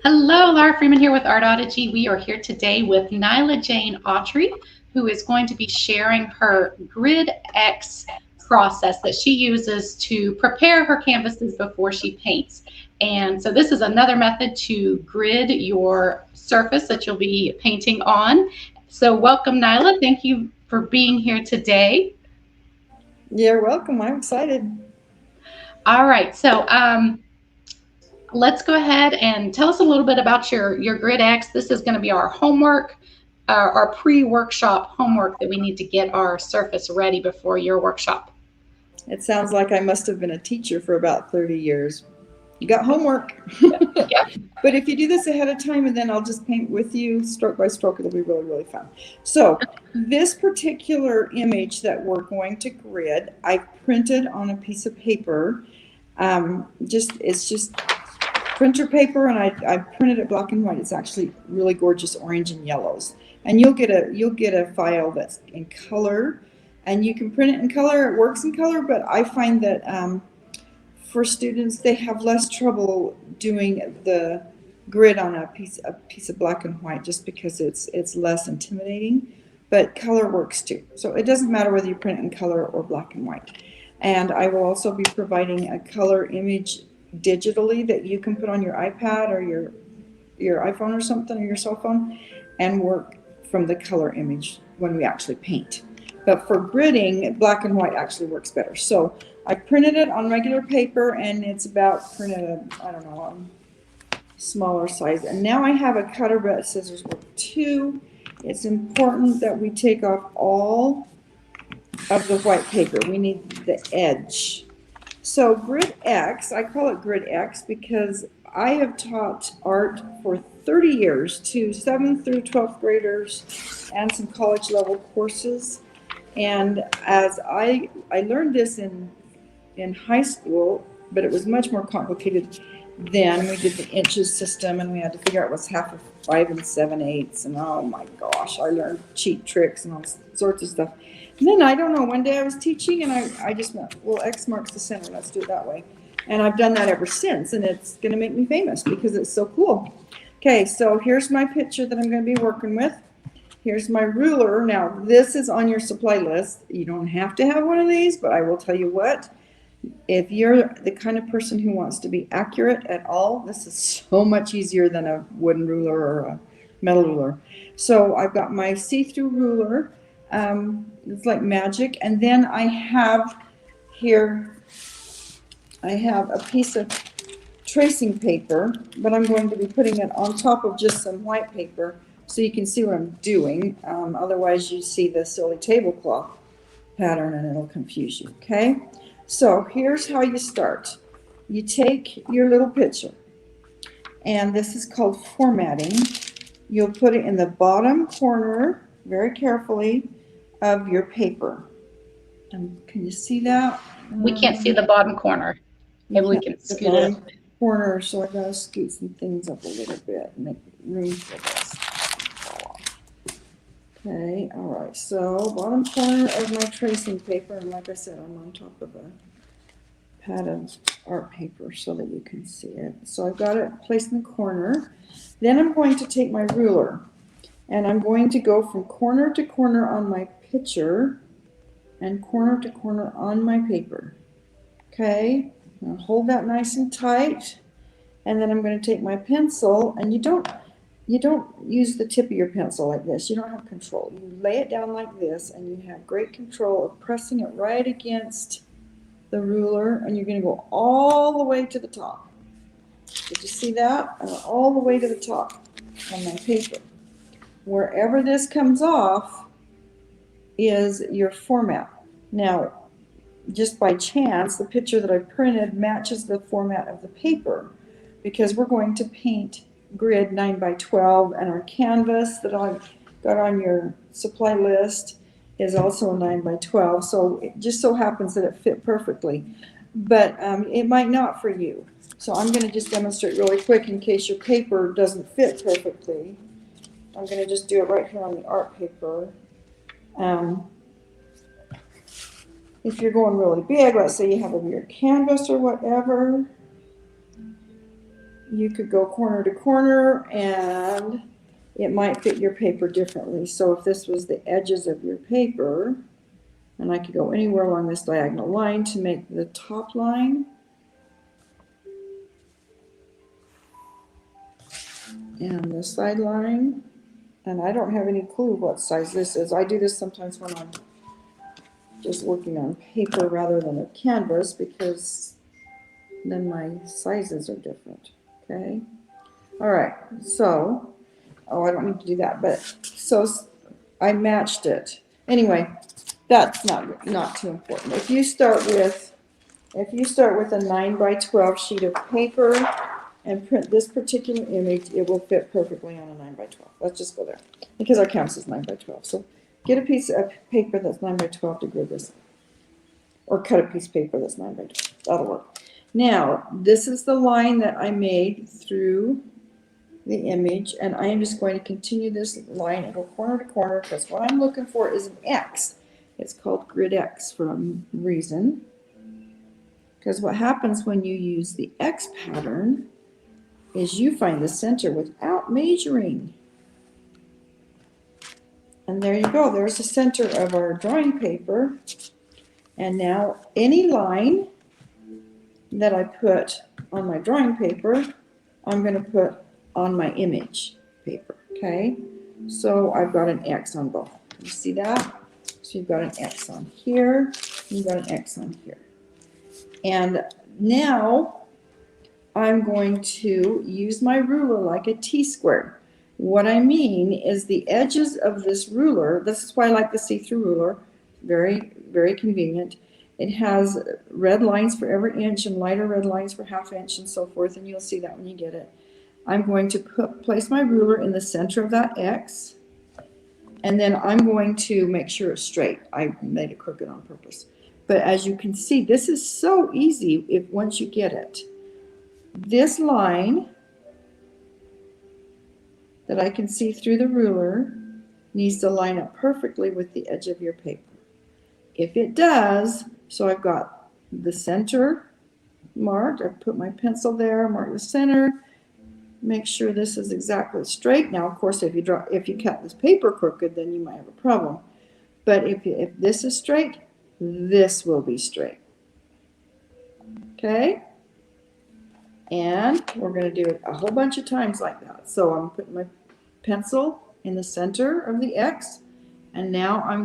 Hello, Lara Freeman here with Artodigy. We are here today with Nila Jane Autry, who is going to be sharing her Grid X process that she uses to prepare her canvases before she paints. And so this is another method to grid your surface that you'll be painting on. So welcome, Nila. Thank you for being here today. You're welcome. I'm excited. All right, so let's go ahead and tell us a little bit about your Grid X. This is going to be our homework, our pre-workshop homework that we need to get our surface ready before your workshop. It sounds like I must have been a teacher for about 30 years. You got homework. Yep. But if you do this ahead of time and then I'll just paint with you stroke by stroke, it'll be really, really fun. So this particular image that we're going to grid, I printed on a piece of paper. It's just printer paper, and I printed it black and white. It's actually really gorgeous orange and yellows. And you'll get a file that's in color, and you can print it in color. It works in color, but I find that for students they have less trouble doing the grid on a piece of black and white just because it's less intimidating. But color works too, so it doesn't matter whether you print it in color or black and white. And I will also be providing a color image digitally that you can put on your iPad or your iPhone or something, or your cell phone, and work from the color image when we actually paint. But for gridding, black and white actually works better. So I printed it on regular paper, and it's about printed, I don't know, smaller size. And now I have a cutter, but scissors work too. It's important that we take off all of the white paper. We need the edge. So Grid X, I call it Grid X because I have taught art for 30 years to 7th through 12th graders and some college level courses. And as I learned this in high school, but it was much more complicated then. We did the inches system, and we had to figure out what's half of 5 and 7/8. And oh my gosh, I learned cheat tricks and all sorts of stuff. And then I don't know, one day I was teaching and I just went, well, X marks the center, let's do it that way. And I've done that ever since, and it's going to make me famous because it's so cool. Okay, so here's my picture that I'm going to be working with. Here's my ruler. Now, this is on your supply list. You don't have to have one of these, but I will tell you what. If you're the kind of person who wants to be accurate at all, this is so much easier than a wooden ruler or a metal ruler. So I've got my see-through ruler. It's like magic. And then I have here, I have a piece of tracing paper, but I'm going to be putting it on top of just some white paper so you can see what I'm doing. Otherwise you see the silly tablecloth pattern and it'll confuse you, okay? So here's how you start. You take your little picture, and this is called formatting. You'll put it in the bottom corner, very carefully, of your paper. Can you see that? We can't see the bottom corner. You Maybe we can't can see the scoot it. bottom corner, so I gotta scoot some things up a little bit and make room for this. Okay, all right, so bottom corner of my tracing paper, and like I said, I'm on top of a pad of art paper so that you can see it. So I've got it placed in the corner. Then I'm going to take my ruler, and I'm going to go from corner to corner on my picture and corner to corner on my paper. Okay, now hold that nice and tight, and then I'm going to take my pencil, and you don't use the tip of your pencil like this. You don't have control. You lay it down like this, and you have great control of pressing it right against the ruler, and you're going to go all the way to the top. Did you see that? All the way to the top on my paper. Wherever this comes off is your format. Now, just by chance, the picture that I printed matches the format of the paper because we're going to paint grid 9x12, and our canvas that I've got on your supply list is also a 9x12, so it just so happens that it fit perfectly, but it might not for you. So I'm going to just demonstrate really quick in case your paper doesn't fit perfectly. I'm going to just do it right here on the art paper. If you're going really big, let's say you have a weird canvas or whatever, you could go corner to corner and it might fit your paper differently. So if this was the edges of your paper, and I could go anywhere along this diagonal line to make the top line. And the side line. And I don't have any clue what size this is. I do this sometimes when I'm just working on paper rather than a canvas, because then my sizes are different. Okay. All right. So, oh, I don't need to do that, but so I matched it. Anyway, that's not too important. If you start with a 9 by 12 sheet of paper and print this particular image, it will fit perfectly on a 9 by 12. Let's just go there, because our canvas is 9 by 12. So get a piece of paper that's 9 by 12 to grid this, or cut a piece of paper that's 9 by 12. That'll work. Now, this is the line that I made through the image, and I am just going to continue this line and go corner to corner, because what I'm looking for is an X. It's called grid X for a reason, because what happens when you use the X pattern is you find the center without measuring. And there you go, there's the center of our drawing paper. And now any line that I put on my drawing paper, I'm going to put on my image paper, okay? So I've got an X on both. You see that? So you've got an X on here, you've got an X on here. And now I'm going to use my ruler like a T-square. What I mean is the edges of this ruler, this is why I like the see-through ruler, very, very convenient. It has red lines for every inch and lighter red lines for half inch and so forth, and you'll see that when you get it. I'm going to place my ruler in the center of that X, and then I'm going to make sure it's straight. I made it crooked on purpose. But as you can see, this is so easy once you get it. This line that I can see through the ruler needs to line up perfectly with the edge of your paper. If it does, so I've got the center marked, I've put my pencil there, mark the center, make sure this is exactly straight. Now, of course, if you cut this paper crooked, then you might have a problem. But if this is straight, this will be straight. Okay? And we're going to do it a whole bunch of times like that. So I'm putting my pencil in the center of the X, and now I'm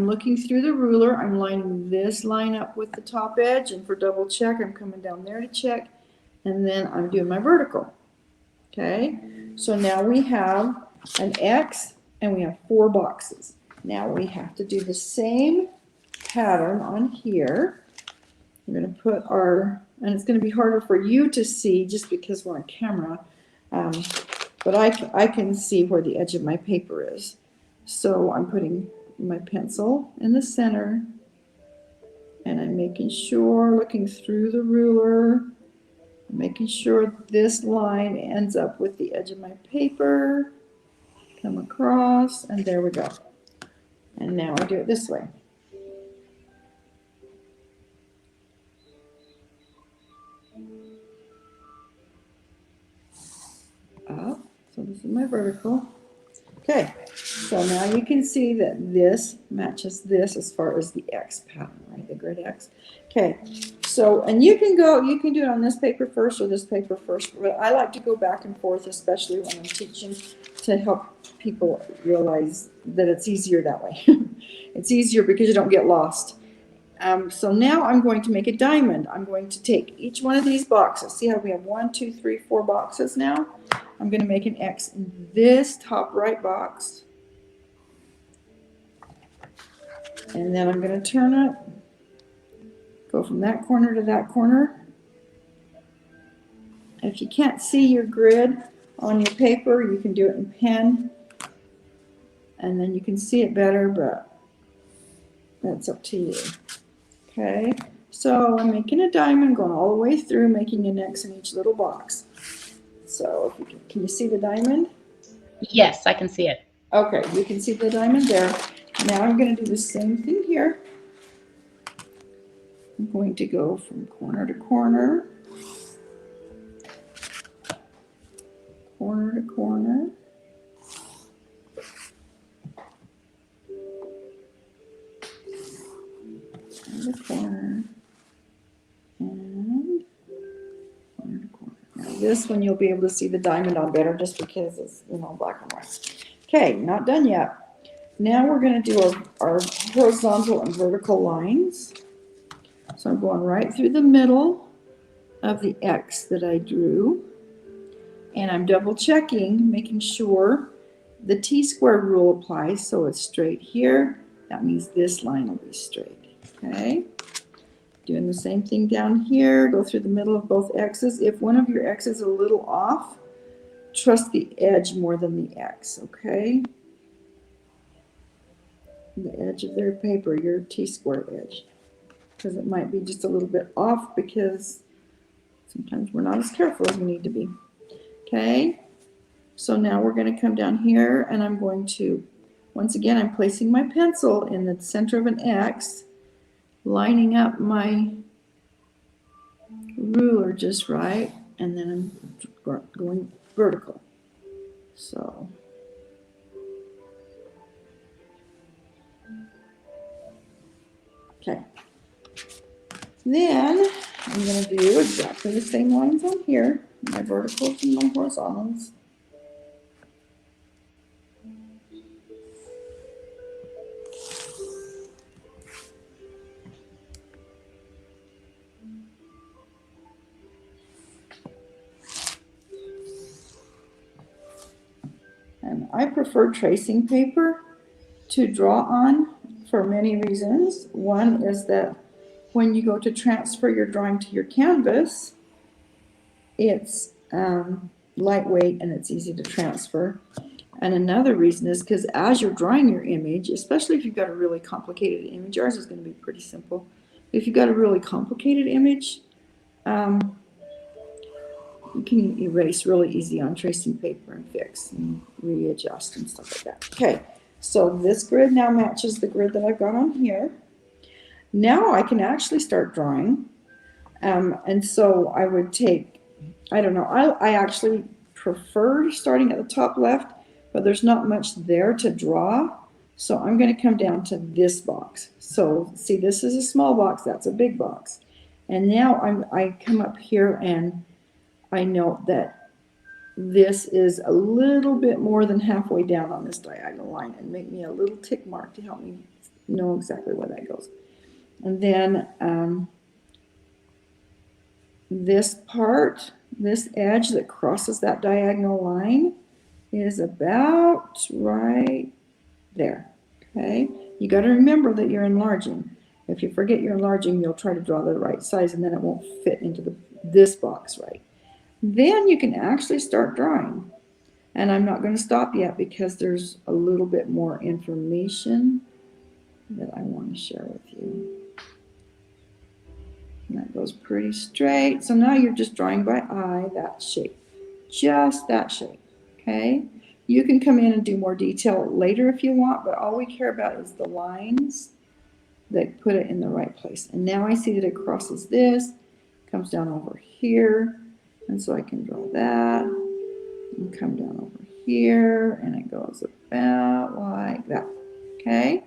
looking through the ruler, I'm lining this line up with the top edge, and for double check, I'm coming down there to check, and then I'm doing my vertical. Okay, so now we have an X, and we have 4 boxes. Now we have to do the same pattern on here. We're going to put and it's going to be harder for you to see just because we're on camera, but I can see where the edge of my paper is. So I'm putting my pencil in the center, and I'm making sure, looking through the ruler, making sure this line ends up with the edge of my paper, come across, and there we go. And now I do it this way. Up. So this is my vertical. Okay, so now you can see that this matches this as far as the X pattern, right? The grid X. Okay, so, and you can do it on this paper first or this paper first, but I like to go back and forth, especially when I'm teaching, to help people realize that it's easier that way. It's easier because you don't get lost. So now I'm going to make a diamond. I'm going to take each one of these boxes. See how we have 1, 2, 3, 4 boxes now? I'm going to make an X in this top right box. And then I'm going to turn it, go from that corner to that corner. If you can't see your grid on your paper, you can do it in pen. And then you can see it better, but that's up to you. Okay, so I'm making a diamond, going all the way through, making an X in each little box. So if you can you see the diamond? Yes, I can see it. Okay, you can see the diamond there. Now I'm going to do the same thing here. I'm going to go from corner to corner. corner to corner. Corner to corner. And corner to corner. Now this one you'll be able to see the diamond on better just because it's, you know, black and white. Okay, not done yet. Now we're going to do our horizontal and vertical lines. So I'm going right through the middle of the X that I drew. And I'm double checking, making sure the T-square rule applies. So it's straight here. That means this line will be straight. Okay. Doing the same thing down here. Go through the middle of both X's. If one of your X's is a little off, trust the edge more than the X. Okay. The edge of their paper, your T-square edge. Because it might be just a little bit off because sometimes we're not as careful as we need to be. Okay, so now we're going to come down here and I'm going to, once again, I'm placing my pencil in the center of an X, lining up my ruler just right, and then I'm going vertical. So, okay. Then I'm going to do exactly the same lines on here, my verticals and my horizontals. And I prefer tracing paper to draw on for many reasons. One is that when you go to transfer your drawing to your canvas, it's lightweight and it's easy to transfer. And another reason is because as you're drawing your image, especially if you've got a really complicated image, ours is going to be pretty simple. If you've got a really complicated image, you can erase really easy on tracing paper and fix and readjust and stuff like that. Okay, so this grid now matches the grid that I've got on here. Now I can actually start drawing. And so I would take, I don't know, I actually prefer starting at the top left, but there's not much there to draw. So I'm going to come down to this box. So see, this is a small box, that's a big box. And now I come up here and I note that this is a little bit more than halfway down on this diagonal line, and make me a little tick mark to help me know exactly where that goes. And then this part, this edge that crosses that diagonal line is about right there. Okay, you got to remember that you're enlarging. If you forget you're enlarging, you'll try to draw the right size and then it won't fit into this box right. Then you can actually start drawing. And I'm not going to stop yet because there's a little bit more information that I want to share with you. And that goes pretty straight. So now you're just drawing by eye that shape. Just that shape. Okay? You can come in and do more detail later if you want, but all we care about is the lines that put it in the right place. And now I see that it crosses this, comes down over here. And so I can draw that and come down over here, and it goes about like that. Okay?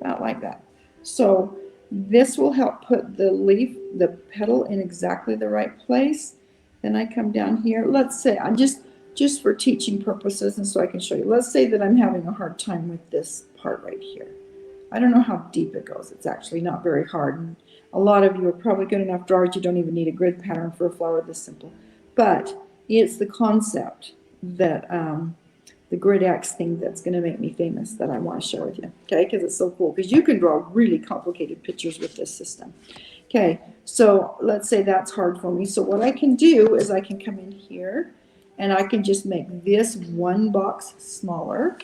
About like that. So this will help put the leaf, the petal in exactly the right place. Then I come down here. Let's say, I'm just for teaching purposes and so I can show you. Let's say that I'm having a hard time with this part right here. I don't know how deep it goes. It's actually not very hard. And a lot of you are probably good enough drawers. You don't even need a grid pattern for a flower this simple. But it's the concept that the grid X thing that's going to make me famous that I want to share with you. Okay, because it's so cool. Because you can draw really complicated pictures with this system. Okay, so let's say that's hard for me. So what I can do is I can come in here and I can just make this one box smaller.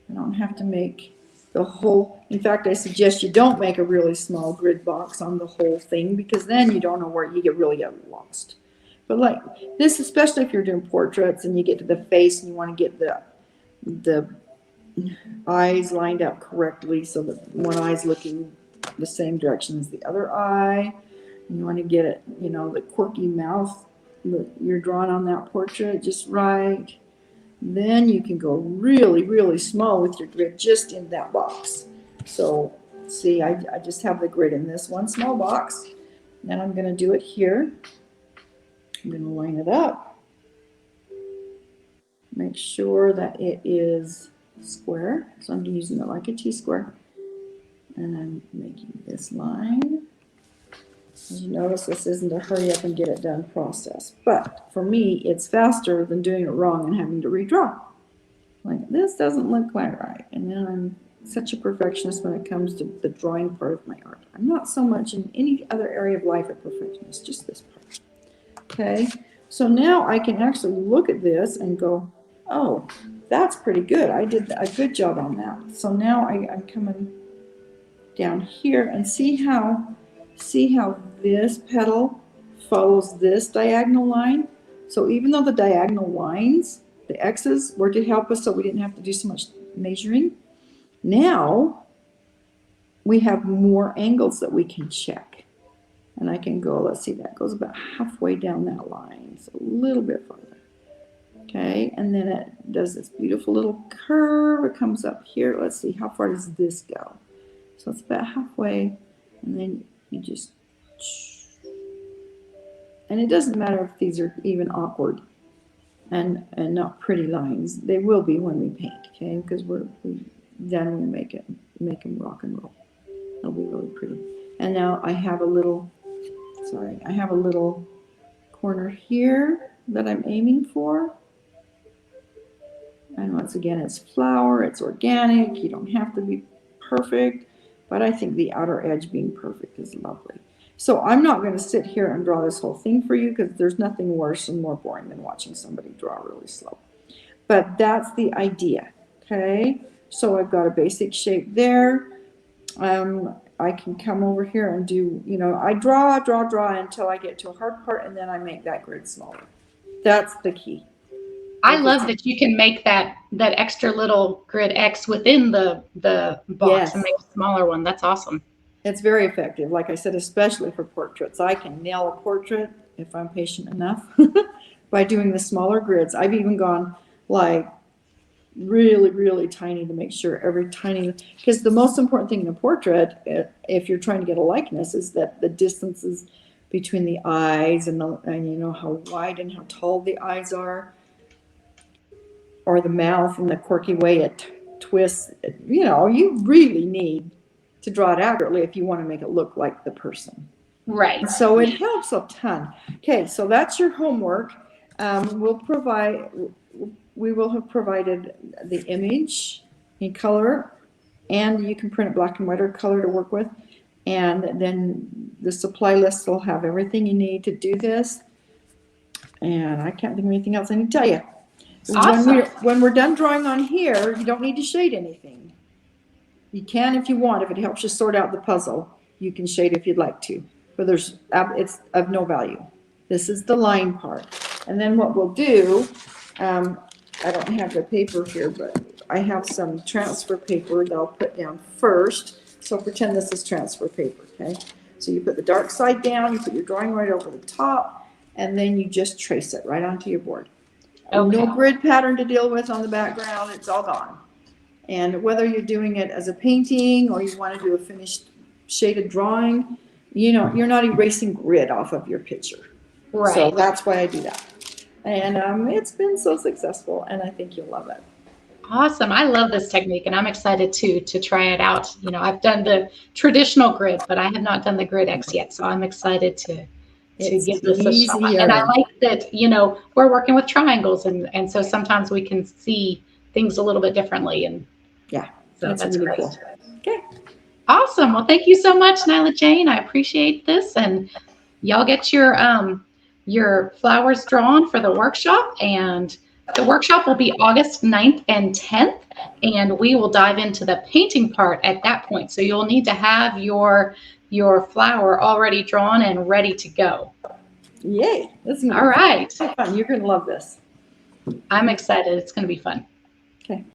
I don't have to make the whole, in fact, I suggest you don't make a really small grid box on the whole thing because then you don't know where you really get lost. But like this, especially if you're doing portraits and you get to the face and you want to get the eyes lined up correctly so that one eye is looking the same direction as the other eye. And you want to get it, you know, the quirky mouth you're drawing on that portrait just right. Then you can go really, really small with your grid just in that box. So see, I just have the grid in this one small box. Then I'm going to do it here. I'm going to line it up. Make sure that it is square. So I'm using it like a T-square. And I'm making this line. As you notice, this isn't a hurry up and get it done process. But for me, it's faster than doing it wrong and having to redraw. Like, this doesn't look quite right. And then I'm such a perfectionist when it comes to the drawing part of my art. I'm not so much in any other area of life a perfectionist, just this part. Okay, so now I can actually look at this and go, oh, that's pretty good. I did a good job on that. So now I'm coming down here and see how this petal follows this diagonal line. So even though the diagonal lines, the X's, were to help us so we didn't have to do so much measuring, now we have more angles that we can check. And I can go, let's see, that goes about halfway down that line, so a little bit farther. Okay, and then it does this beautiful little curve. It comes up here. Let's see, how far does this go? So it's about halfway, and then you just, and it doesn't matter if these are even awkward and not pretty lines. They will be when we paint, okay? Because then we make them rock and roll. It'll be really pretty. And now I have a little, I have a little corner here that I'm aiming for. And once again, it's flower, it's organic. You don't have to be perfect, but I think the outer edge being perfect is lovely. So I'm not going to sit here and draw this whole thing for you because there's nothing worse and more boring than watching somebody draw really slow. But that's the idea, okay? So I've got a basic shape there. I can come over here and do, I draw until I get to a hard part, and then I make that grid smaller. That's the key. I love that you can make that extra little grid X within the box and make a smaller one. That's awesome. It's very effective. Like I said, especially for portraits. I can nail a portrait if I'm patient enough by doing the smaller grids. I've even gone like really, really tiny to make sure every tiny, because the most important thing in a portrait, if you're trying to get a likeness, is that the distances between the eyes and you know how wide and how tall the eyes are, or the mouth and the quirky way it twists. You really need to draw it accurately if you want to make it look like the person. Right. So it helps a ton. Okay, so that's your homework. We will have provided the image in color, and you can print it black and white or color to work with. And then the supply list will have everything you need to do this. And I can't think of anything else I need to tell you. Awesome. When we're done drawing on here, you don't need to shade anything. You can if you want. If it helps you sort out the puzzle, you can shade if you'd like to. But it's of no value. This is the line part. And then what we'll do, I don't have the paper here, but I have some transfer paper that I'll put down first. So pretend this is transfer paper, okay? So you put the dark side down, you put your drawing right over the top, and then you just trace it right onto your board. Okay. No grid pattern to deal with on the background. It's all gone. And whether you're doing it as a painting or you want to do a finished shaded drawing, you're not erasing grid off of your picture. Right. So that's why I do that. And it's been so successful, and I think you'll love it. Awesome. I love this technique, and I'm excited to try it out. I've done the traditional grid, but I have not done the grid X yet. So I'm excited to give this a shot. And I like that, we're working with triangles, and so sometimes we can see things a little bit differently. And yeah, so that's really great. Cool. Okay. Awesome. Well, thank you so much, Nila Jane. I appreciate this. And y'all get your flowers drawn for the workshop. And the workshop will be August 9th and 10th. And we will dive into the painting part at that point. So you'll need to have your flower already drawn and ready to go. Yay. This is all right. Fun. You're going to love this. I'm excited. It's going to be fun. Okay.